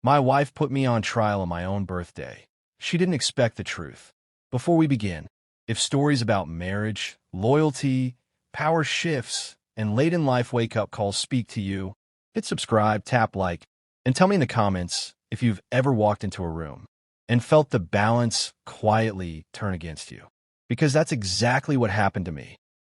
My wife put me on trial on my own birthday. She didn't expect the truth. Before we begin, if stories about marriage, loyalty, power shifts, and late-in-life wake-up calls speak to you, hit subscribe, tap like, and tell me in the comments if you've ever walked into a room and felt the balance quietly turn against you. Because that's exactly what happened to me.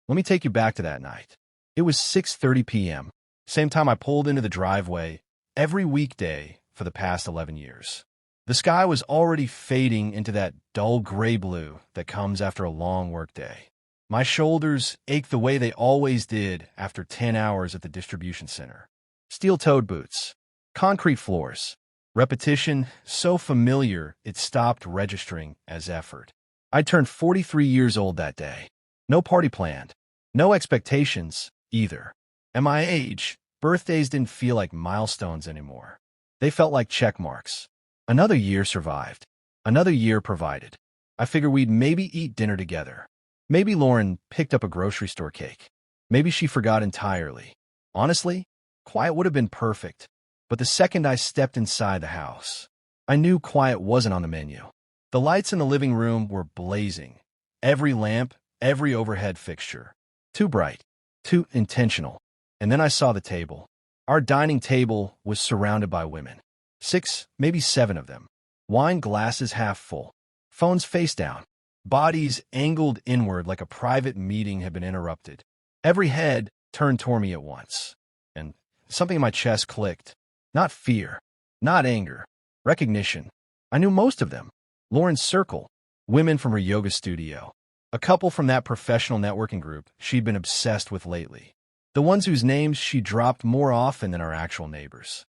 Let me take you back to that night. It was 6:30 p.m., same time I pulled into the driveway every weekday for the past 11 years. The sky was already fading into that dull gray blue that comes after a long workday. My shoulders ached the way they always did after 10 hours at the distribution center. Steel-toed boots, concrete floors, repetition so familiar it stopped registering as effort. I turned 43 years old that day. No party planned. No expectations, either. At my age, birthdays didn't feel like milestones anymore. They felt like check marks. Another year survived. Another year provided. I figured we'd maybe eat dinner together. Maybe Lauren picked up a grocery store cake. Maybe she forgot entirely. Honestly, quiet would have been perfect. But the second I stepped inside the house, I knew quiet wasn't on the menu. The lights in the living room were blazing. Every lamp, every overhead fixture. Too bright, too intentional. And then I saw the table. Our dining table was surrounded by women. 6, maybe 7 of them. Wine glasses half full. Phones face down. Bodies angled inward like a private meeting had been interrupted. Every head turned toward me at once. And something in my chest clicked. Not fear. Not anger. Recognition. I knew most of them. Lauren's circle. Women from her yoga studio. A couple from that professional networking group she'd been obsessed with lately. The ones whose names she dropped more often than our actual neighbors.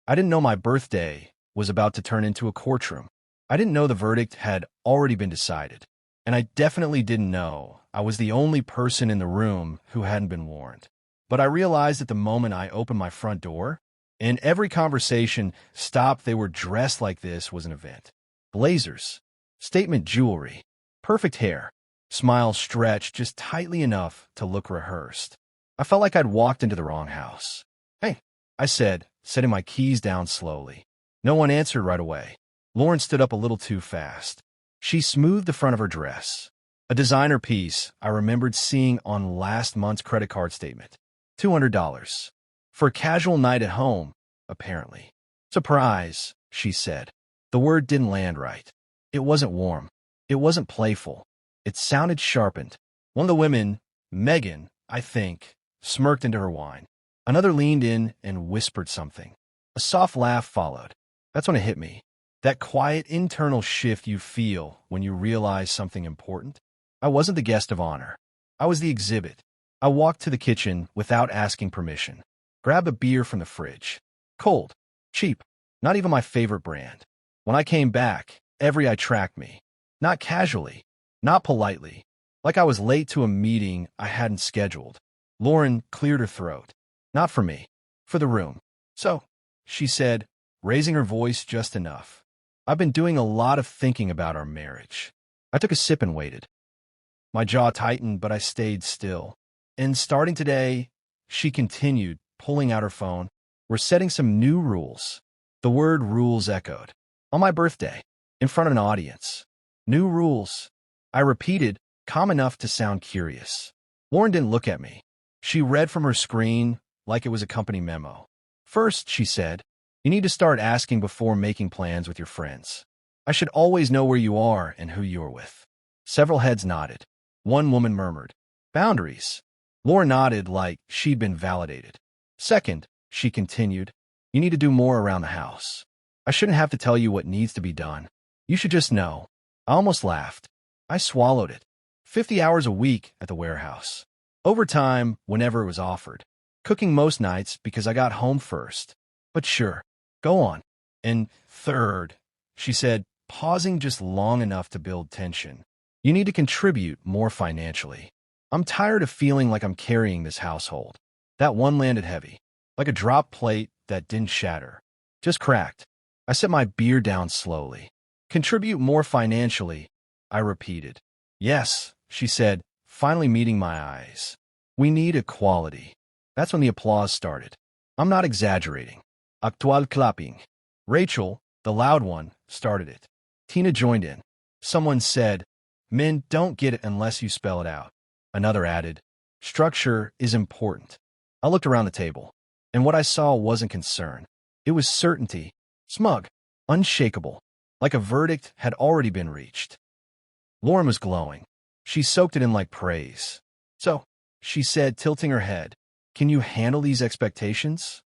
I didn't know my birthday was about to turn into a courtroom. I didn't know the verdict had already been decided. And I definitely didn't know I was the only person in the room who hadn't been warned. But I realized at the moment I opened my front door, and every conversation stopped. They were dressed like this was an event. Blazers, statement jewelry, perfect hair, smiles stretched just tightly enough to look rehearsed. I felt like I'd walked into the wrong house. "Hey," I said, setting my keys down slowly. No one answered right away. Lauren stood up a little too fast. She smoothed the front of her dress. A designer piece I remembered seeing on last month's credit card statement. $200. For a casual night at home, apparently. "Surprise," she said. The word didn't land right. It wasn't warm. It wasn't playful. It sounded sharpened. One of the women, Megan, I think, smirked into her wine. Another leaned in and whispered something. A soft laugh followed. That's when it hit me. That quiet internal shift you feel when you realize something important. I wasn't the guest of honor. I was the exhibit. I walked to the kitchen without asking permission. Grabbed a beer from the fridge. Cold. Cheap. Not even my favorite brand. When I came back, every eye tracked me. Not casually. Not politely. Like I was late to a meeting I hadn't scheduled. Lauren cleared her throat. "Not for me. For the room." "So," she said, raising her voice just enough. "I've been doing a lot of thinking about our marriage." I took a sip and waited. My jaw tightened, but I stayed still. "And starting today," she continued, pulling out her phone, "we're setting some new rules." The word rules echoed. On my birthday, in front of an audience. New rules. I repeated, calm enough to sound curious. Lauren didn't look at me. She read from her screen like it was a company memo. "First," she said, "you need to start asking before making plans with your friends. I should always know where you are and who you are with." Several heads nodded. One woman murmured, "Boundaries." Lauren nodded like she'd been validated. "Second," she continued, "you need to do more around the house. I shouldn't have to tell you what needs to be done. You should just know." I almost laughed. I swallowed it. 50 hours a week at the warehouse. Overtime whenever it was offered. Cooking most nights because I got home first. But sure, go on. "And third," she said, pausing just long enough to build tension, "you need to contribute more financially. I'm tired of feeling like I'm carrying this household." That one landed heavy, like a drop plate that didn't shatter, just cracked. I set my beer down slowly. "Contribute more financially," I repeated. "Yes," she said, finally meeting my eyes. "We need equality." That's when the applause started. I'm not exaggerating. Actual clapping. Rachel, the loud one, started it. Tina joined in. Someone said, "Men don't get it unless you spell it out." Another added, "Structure is important." I looked around the table, and what I saw wasn't concern. It was certainty, smug, unshakable, like a verdict had already been reached. Lauren was glowing. She soaked it in like praise. "So," she said, tilting her head, "can you handle these expectations?"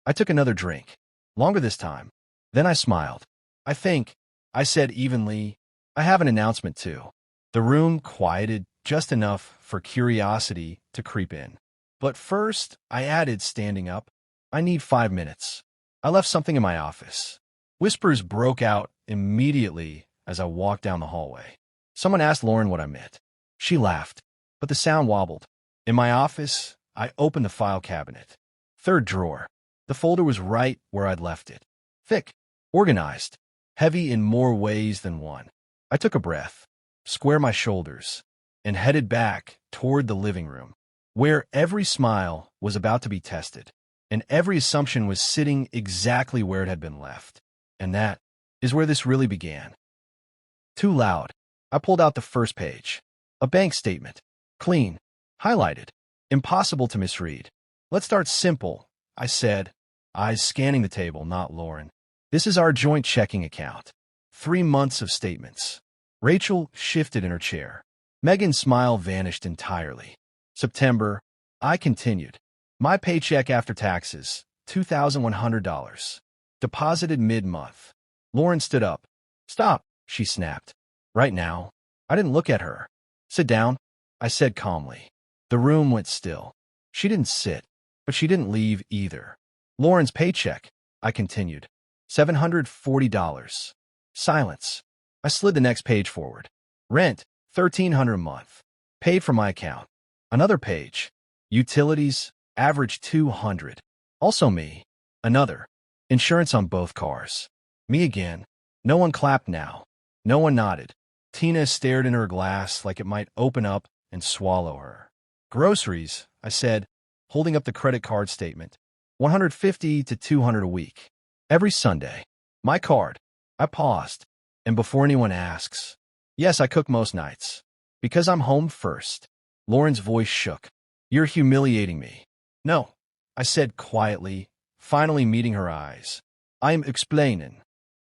I took another drink, longer this time. Then I smiled. "I think," I said evenly, "I have an announcement too." The room quieted just enough for curiosity to creep in. "But first," I added, standing up, "I need 5 minutes. I left something in my office." Whispers broke out immediately as I walked down the hallway. Someone asked Lauren what I meant. She laughed, but the sound wobbled. In my office, I opened the file cabinet. Third drawer. The folder was right where I'd left it. Thick, organized, heavy in more ways than one. I took a breath, squared my shoulders, and headed back toward the living room, where every smile was about to be tested, and every assumption was sitting exactly where it had been left. And that is where this really began. Too loud. I pulled out the first page. A bank statement. Clean. Highlighted. Impossible to misread. "Let's start simple," I said, eyes scanning the table, not Lauren. "This is our joint checking account. 3 months of statements." Rachel shifted in her chair. Megan's smile vanished entirely. "September," I continued. "My paycheck after taxes, $2,100. Deposited mid-month." Lauren stood up. "Stop," she snapped. "Right now." I didn't look at her. "Sit down," I said calmly. The room went still. She didn't sit, but she didn't leave either. "Lauren's paycheck," I continued. $740. Silence. I slid the next page forward. "Rent, $1,300 a month. Paid from my account." Another page. "Utilities, average $200. Also me." Another. "Insurance on both cars." Me again. No one clapped now. No one nodded. Tina stared in her glass like it might open up and swallow her. "Groceries," I said, holding up the credit card statement. $150 to $200 a week. Every Sunday. My card. I paused. And before anyone asks, yes, I cook most nights. Because I'm home first. Lauren's voice shook. "You're humiliating me." "No," I said quietly, finally meeting her eyes. "I'm explaining."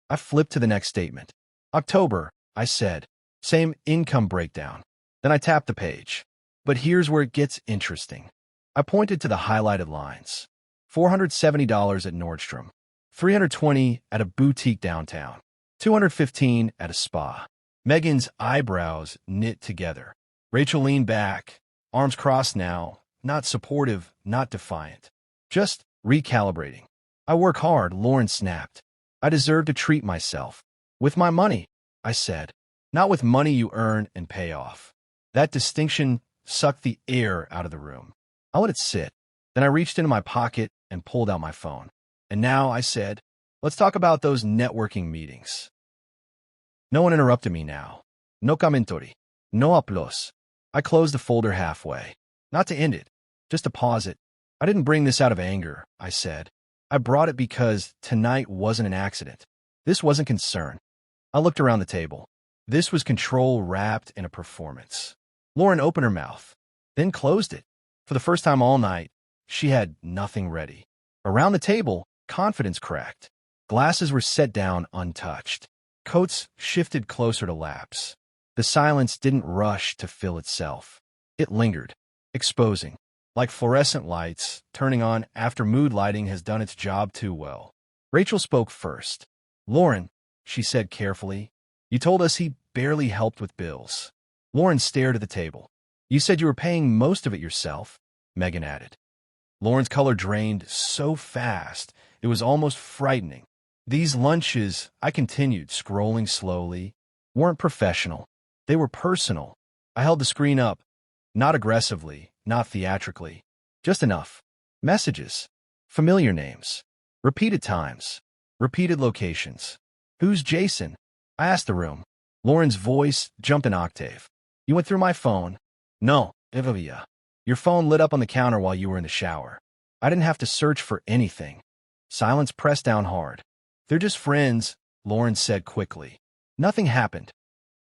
I flipped to the next statement. "October," I said. Same income breakdown. Then I tapped the page. But here's where it gets interesting. I pointed to the highlighted lines. $470 at Nordstrom. $320 at a boutique downtown. $215 at a spa. Megan's eyebrows knit together. Rachel leaned back, arms crossed now, not supportive, not defiant. Just recalibrating. "I work hard," Lauren snapped. "I deserve to treat myself. With my money," I said. "Not with money you earn and pay off." That distinction sucked the air out of the room. I let it sit. Then I reached into my pocket and pulled out my phone. "And now," I said, "let's talk about those networking meetings." No one interrupted me now. No commentori. No aplausos. I closed the folder halfway. Not to end it, just to pause it. "I didn't bring this out of anger," I said. "I brought it because tonight wasn't an accident. This wasn't concern." I looked around the table. This was control wrapped in a performance. Lauren opened her mouth, then closed it. For the first time all night, she had nothing ready. Around the table, confidence cracked. Glasses were set down untouched. Coats shifted closer to laps. The silence didn't rush to fill itself. It lingered, exposing, like fluorescent lights turning on after mood lighting has done its job too well. Rachel spoke first. "Lauren," she said carefully, "you told us he barely helped with bills." Lauren stared at the table. "You said you were paying most of it yourself," Megan added. Lauren's color drained so fast, it was almost frightening. "These lunches," I continued, scrolling slowly, "weren't professional. They were personal." I held the screen up, not aggressively, not theatrically, just enough. Messages, familiar names, repeated times, repeated locations. "Who's Jason?" I asked the room. Lauren's voice jumped an octave. "You went through my phone?" "No, Evavia. Your phone lit up on the counter while you were in the shower. I didn't have to search for anything." Silence pressed down hard. They're just friends, Lauren said quickly. Nothing happened.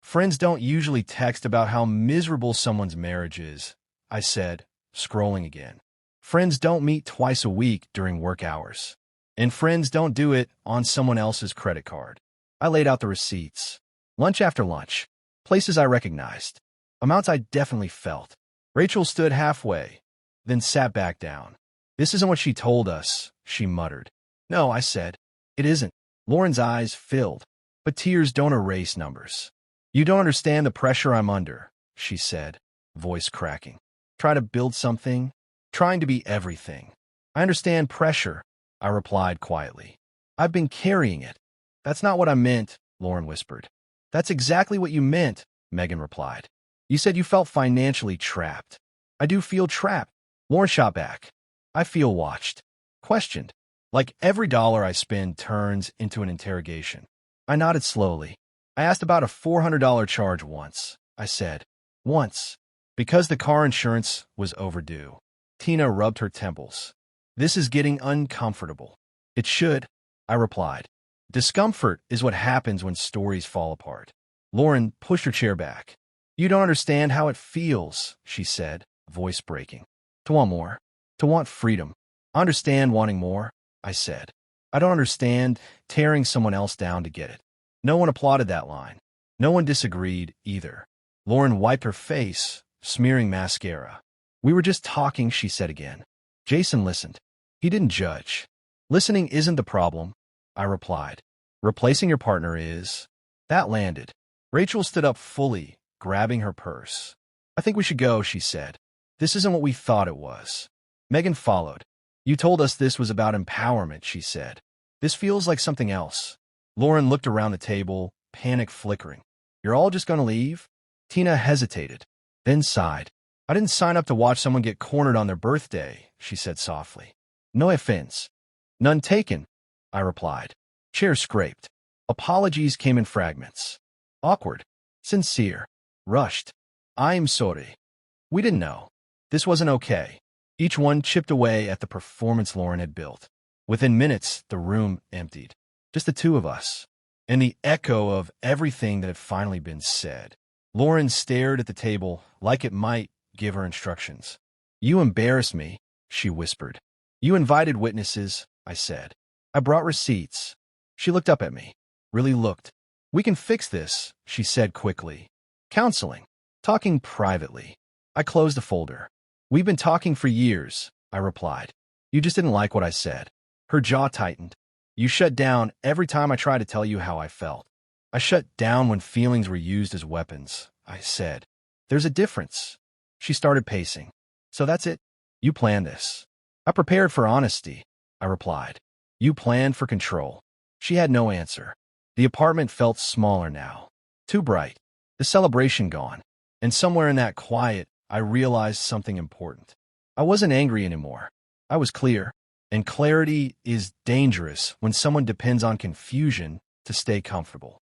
Friends don't usually text about how miserable someone's marriage is, I said, scrolling again. Friends don't meet twice a week during work hours. And friends don't do it on someone else's credit card. I laid out the receipts. Lunch after lunch. Places I recognized. Amounts I definitely felt. Rachel stood halfway, then sat back down. This isn't what she told us, she muttered. No, I said. It isn't. Lauren's eyes filled, but tears don't erase numbers. You don't understand the pressure I'm under, she said, voice cracking. Try to build something, trying to be everything. I understand pressure, I replied quietly. I've been carrying it. That's not what I meant, Lauren whispered. That's exactly what you meant, Megan replied. You said you felt financially trapped. I do feel trapped. Lauren shot back. I feel watched. Questioned. Like every dollar I spend turns into an interrogation. I nodded slowly. I asked about a $400 charge once. I said, once. Because the car insurance was overdue. Tina rubbed her temples. This is getting uncomfortable. It should, I replied. Discomfort is what happens when stories fall apart. Lauren pushed her chair back. You don't understand how it feels, she said, voice breaking. To want more. To want freedom. I understand wanting more, I said. I don't understand tearing someone else down to get it. No one applauded that line. No one disagreed either. Lauren wiped her face, smearing mascara. We were just talking, she said again. Jason listened. He didn't judge. Listening isn't the problem, I replied. Replacing your partner is. That landed. Rachel stood up fully, grabbing her purse. I think we should go, she said. This isn't what we thought it was. Megan followed. You told us this was about empowerment, she said. This feels like something else. Lauren looked around the table, panic flickering. You're all just going to leave? Tina hesitated, then sighed. I didn't sign up to watch someone get cornered on their birthday, she said softly. No offense. None taken, I replied. Chairs scraped. Apologies came in fragments. Awkward. Sincere. Rushed. I'm sorry. We didn't know. This wasn't okay. Each one chipped away at the performance Lauren had built. Within minutes, the room emptied. Just the two of us. And the echo of everything that had finally been said. Lauren stared at the table like it might give her instructions. You embarrassed me, she whispered. You invited witnesses, I said. I brought receipts. She looked up at me. Really looked. We can fix this, she said quickly. Counseling. Talking privately. I closed the folder. We've been talking for years, I replied. You just didn't like what I said. Her jaw tightened. You shut down every time I tried to tell you how I felt. I shut down when feelings were used as weapons, I said. There's a difference. She started pacing. So that's it? You planned this. I prepared for honesty, I replied. You planned for control. She had no answer. The apartment felt smaller now. Too bright. The celebration gone. And somewhere in that quiet, I realized something important. I wasn't angry anymore. I was clear. And clarity is dangerous when someone depends on confusion to stay comfortable.